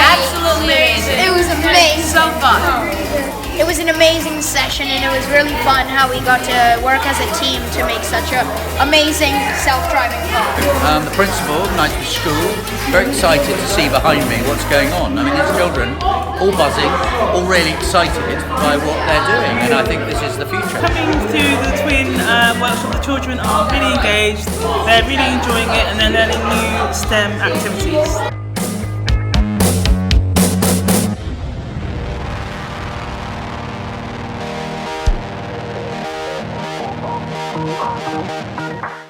Absolutely amazing. It was amazing. So fun. It was an amazing session, and it was really fun how we got to work as a team to make such an amazing self-driving car. The principal of Knightsbridge School, very excited to see behind me what's going on. I mean, these children, all buzzing, all really excited by what they're doing, and I think this is the future. Coming to the twin workshop, the children are really engaged, they're really enjoying it, and they're learning new STEM activities. Thank you.